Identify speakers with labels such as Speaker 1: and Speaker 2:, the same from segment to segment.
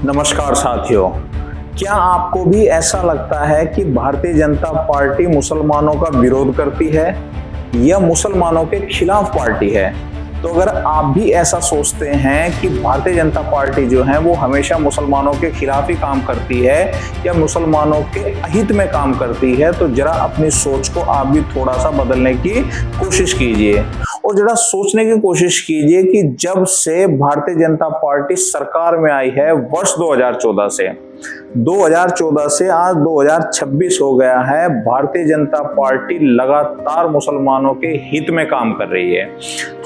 Speaker 1: नमस्कार साथियों, क्या आपको भी ऐसा लगता है कि भारतीय जनता पार्टी मुसलमानों का विरोध करती है या मुसलमानों के खिलाफ पार्टी है? तो अगर आप भी ऐसा सोचते हैं कि भारतीय जनता पार्टी जो है वो हमेशा मुसलमानों के खिलाफ ही काम करती है या मुसलमानों के अहित में काम करती है, तो जरा अपनी सोच को आप भी थोड़ा सा बदलने की कोशिश कीजिए और जरा सोचने की कोशिश कीजिए कि जब से भारतीय जनता पार्टी सरकार में आई है वर्ष 2014 से 2014 से आज 2026 हो गया है, भारतीय जनता पार्टी लगातार मुसलमानों के हित में काम कर रही है।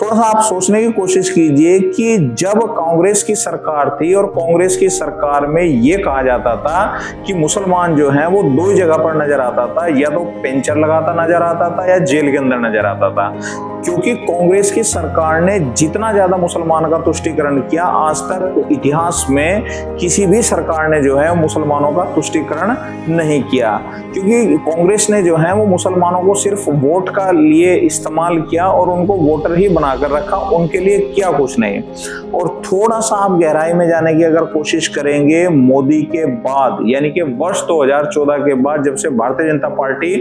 Speaker 1: थोड़ा सा आप सोचने की कोशिश कीजिए कि जब कांग्रेस की सरकार थी और कांग्रेस की सरकार में ये कहा जाता था कि मुसलमान जो है वो दो ही जगह पर नजर आता था, या तो पेंचर लगाता नजर आता था या जेल के अंदर नजर आता था, क्योंकि कांग्रेस की सरकार ने जितना ज्यादा मुसलमान का तुष्टीकरण किया, आज तक इतिहास में किसी भी सरकार ने जो है मुसलमानों का तुष्टीकरण नहीं किया। क्योंकि कांग्रेस ने जो है वो मुसलमानों को सिर्फ वोट का लिए इस्तेमाल किया और उनको वोटर ही बनाकर रखा, उनके लिए किया कुछ नहीं। और थोड़ा सा आप गहराई में जाने की अगर कोशिश करेंगे, मोदी के बाद यानी कि वर्ष 2014 के बाद जब से भारतीय जनता पार्टी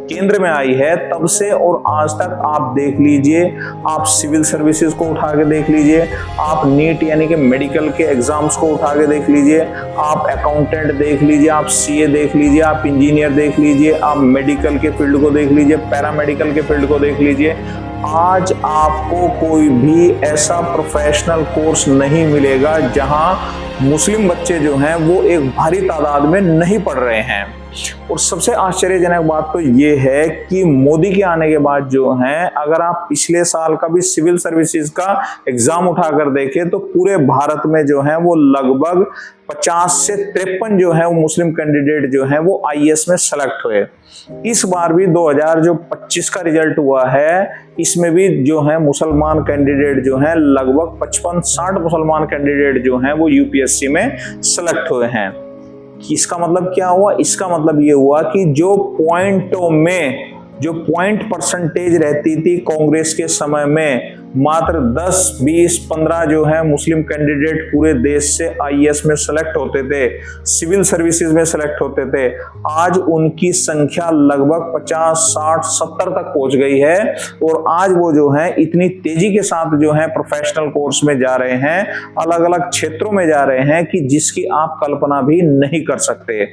Speaker 1: केंद्र में आई है, तब से और आज तक आप देख लीजिए, आप सिविल सर्विसेज को उठा के देख लीजिए, आप नीट यानी कि मेडिकल के एग्जाम्स को उठा के देख लीजिए, आप अकाउंटेंट देख लीजिए, आप सीए देख लीजिए, आप इंजीनियर देख लीजिए, आप मेडिकल के फील्ड को देख लीजिए, पैरामेडिकल के फील्ड को देख लीजिए। आज आपको कोई भी ऐसा प्रोफेशनल कोर्स नहीं मिलेगा जहां मुस्लिम बच्चे जो हैं वो एक भारी तादाद में नहीं पढ़ रहे हैं। और सबसे आश्चर्यजनक बात तो ये है कि मोदी के आने के बाद जो है, अगर आप पिछले साल का भी सिविल सर्विसेज का एग्जाम उठाकर देखें तो पूरे भारत में जो है वो लगभग 50 से 53 जो है वो मुस्लिम कैंडिडेट जो है वो आईएएस में सेलेक्ट हुए। इस बार भी 2025 का रिजल्ट हुआ है, इसमें भी जो है मुसलमान कैंडिडेट जो हैं लगभग 55-60 मुसलमान कैंडिडेट जो हैं वो यूपीएससी में सेलेक्ट हुए हैं। इसका मतलब क्या हुआ? इसका मतलब ये हुआ कि जो पॉइंटों में जो पॉइंट परसेंटेज रहती थी कांग्रेस के समय में, मात्र 10, 20, 15 जो है मुस्लिम कैंडिडेट पूरे देश से आईएएस में सेलेक्ट होते थे, सिविल सर्विसेज में सेलेक्ट होते थे, आज उनकी संख्या लगभग 50, 60, 70 तक पहुंच गई है। और आज वो जो है इतनी तेजी के साथ जो है प्रोफेशनल कोर्स में जा रहे हैं, अलग अलग क्षेत्रों में जा रहे हैं कि जिसकी आप कल्पना भी नहीं कर सकते।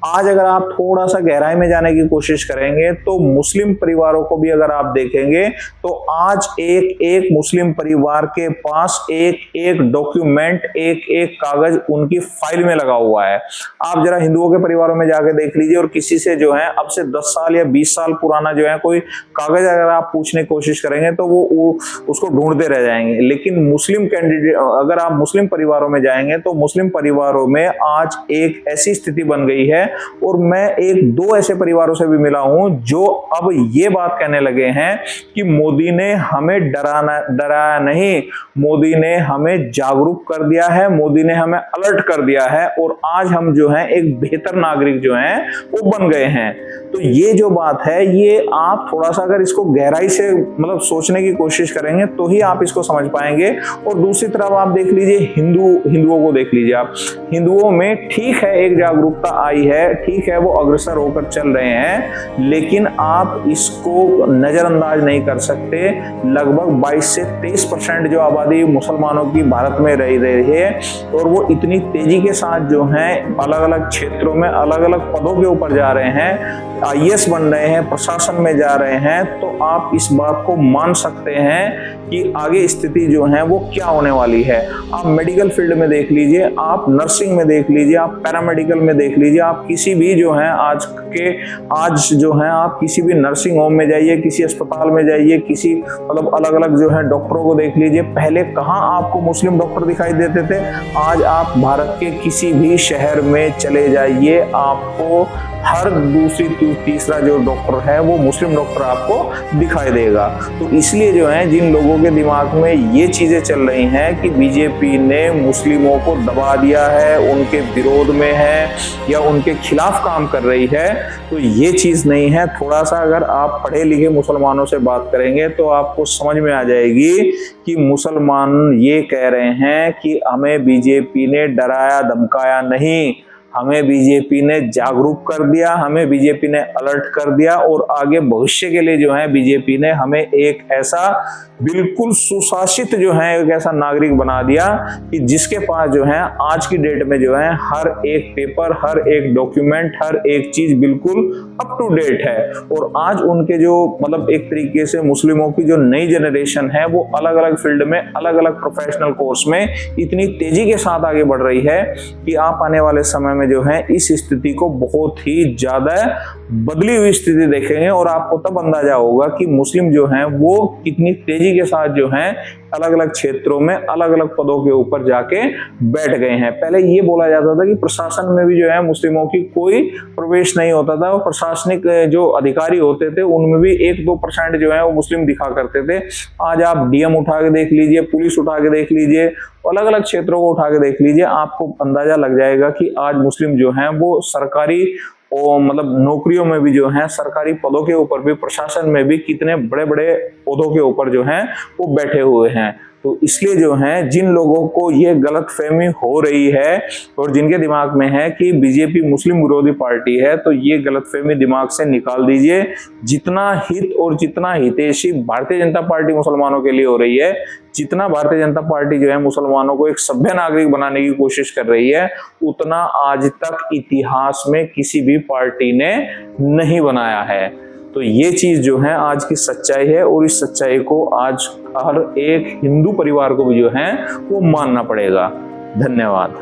Speaker 1: आज अगर आप थोड़ा सा गहराई में जाने की कोशिश करेंगे तो मुस्लिम परिवारों को भी अगर आप देखेंगे तो आज एक मुस्लिम परिवार के पास एक डॉक्यूमेंट, एक कागज उनकी फाइल में लगा हुआ है। आप जरा हिंदुओं के परिवारों में जाके देख लीजिए और किसी से जो है अब से 10 साल या 20 साल पुराना जो है कोई कागज अगर आप पूछने की कोशिश करेंगे तो वो उसको ढूंढते रह जाएंगे। लेकिन मुस्लिम कैंडिडेट, अगर आप मुस्लिम परिवारों में जाएंगे तो मुस्लिम परिवारों में आज एक ऐसी स्थिति बन गई है, और मैं 1-2 ऐसे परिवारों से भी मिला हूं जो अब ये बात कहने लगे हैं कि मोदी ने हमें डराया नहीं, मोदी ने हमें जागरूक कर दिया है, मोदी ने हमें अलर्ट कर दिया है और आज हम जो है एक बेहतर नागरिक जो है वो बन गए हैं। तो ये जो बात है, ये आप थोड़ा सा अगर इसको गहराई से मतलब सोचने की कोशिश करेंगे तो ही आप इसको समझ पाएंगे। और दूसरी तरफ आप देख लीजिए हिंदुओं को देख लीजिए आप, हिंदुओं में ठीक है एक जागरूकता आई है, ठीक है वो अग्रसर होकर चल रहे हैं, लेकिन आप इसको नजरअंदाज नहीं कर सकते। लगभग 22 से 23% जो आबादी मुसलमानों की भारत में रह रही है और वो इतनी तेजी के साथ जो है अलग अलग क्षेत्रों में अलग अलग पदों के ऊपर जा रहे हैं, आईएएस बन रहे हैं, प्रशासन में जा रहे हैं, तो आप इस बात को मान सकते हैं कि आगे स्थिति जो है वो क्या होने वाली है। आप मेडिकल फील्ड में देख लीजिए, आप नर्सिंग में देख लीजिए, आप पैरामेडिकल में देख लीजिए, आप किसी भी जो है आज जो है आप किसी भी नर्सिंग होम में जाइए, किसी अस्पताल में जाइए, किसी मतलब अलग अलग जो है डॉक्टरों को देख लीजिए। पहले कहाँ आपको मुस्लिम डॉक्टर दिखाई देते थे, आज आप भारत के किसी भी शहर में चले जाइए, आपको हर दूसरी तीसरा जो डॉक्टर है वो मुस्लिम डॉक्टर आपको दिखाई देगा। तो इसलिए जो है जिन लोगों के दिमाग में ये चीजें चल रही हैं कि बीजेपी ने मुस्लिमों को दबा दिया है, उनके विरोध में है या उनके खिलाफ काम कर रही है, तो ये चीज नहीं है। थोड़ा सा अगर आप पढ़े लिखे मुसलमानों से बात करेंगे तो आपको समझ में आ जाएगी कि मुसलमान ये कह रहे हैं कि हमें बीजेपी ने डराया धमकाया नहीं, हमें बीजेपी ने जागरूक कर दिया, हमें बीजेपी ने अलर्ट कर दिया और आगे भविष्य के लिए जो है बीजेपी ने हमें एक ऐसा बिल्कुल सुशासित जो है एक ऐसा नागरिक बना दिया कि जिसके पास जो है आज की डेट में जो है हर एक पेपर, हर एक डॉक्यूमेंट, हर एक चीज बिल्कुल अप टू डेट है। और आज उनके जो मतलब एक तरीके से मुस्लिमों की जो नई जनरेशन है वो अलग अलग फील्ड में, अलग अलग प्रोफेशनल कोर्स में इतनी तेजी के साथ आगे बढ़ रही है कि आप आने वाले समय में जो है इस स्थिति को बहुत ही ज्यादा बदली हुई स्थिति देखेंगे और आपको तब अंदाजा होगा कि मुस्लिम जो हैं वो कितनी तेजी के साथ जो हैं अलग अलग क्षेत्रों में अलग अलग पदों के ऊपर जाके बैठ गए हैं। पहले ये बोला जाता था कि प्रशासन में भी जो है मुस्लिमों की कोई प्रवेश नहीं होता था और प्रशासनिक जो अधिकारी होते थे उनमें भी 1-2% जो है वो मुस्लिम दिखा करते थे। आज आप डीएम उठा के देख लीजिए, पुलिस उठा के देख लीजिए, अलग अलग क्षेत्रों को उठा के देख लीजिए, आपको अंदाजा लग जाएगा कि आज मुस्लिम जो हैं वो सरकारी और मतलब नौकरियों में भी जो है, सरकारी पदों के ऊपर भी, प्रशासन में भी कितने बड़े बड़े पदों के ऊपर जो हैं वो बैठे हुए हैं। तो इसलिए जो है जिन लोगों को ये गलतफहमी हो रही है और जिनके दिमाग में है कि बीजेपी मुस्लिम विरोधी पार्टी है, तो ये गलतफहमी दिमाग से निकाल दीजिए। जितना हित और जितना हितैषी भारतीय जनता पार्टी मुसलमानों के लिए हो रही है, जितना भारतीय जनता पार्टी जो है मुसलमानों को एक सभ्य नागरिक बनाने की कोशिश कर रही है, उतना आज तक इतिहास में किसी भी पार्टी ने नहीं बनाया है। तो ये चीज जो है आज की सच्चाई है और इस सच्चाई को आज हर एक हिंदू परिवार को भी जो है वो मानना पड़ेगा। धन्यवाद।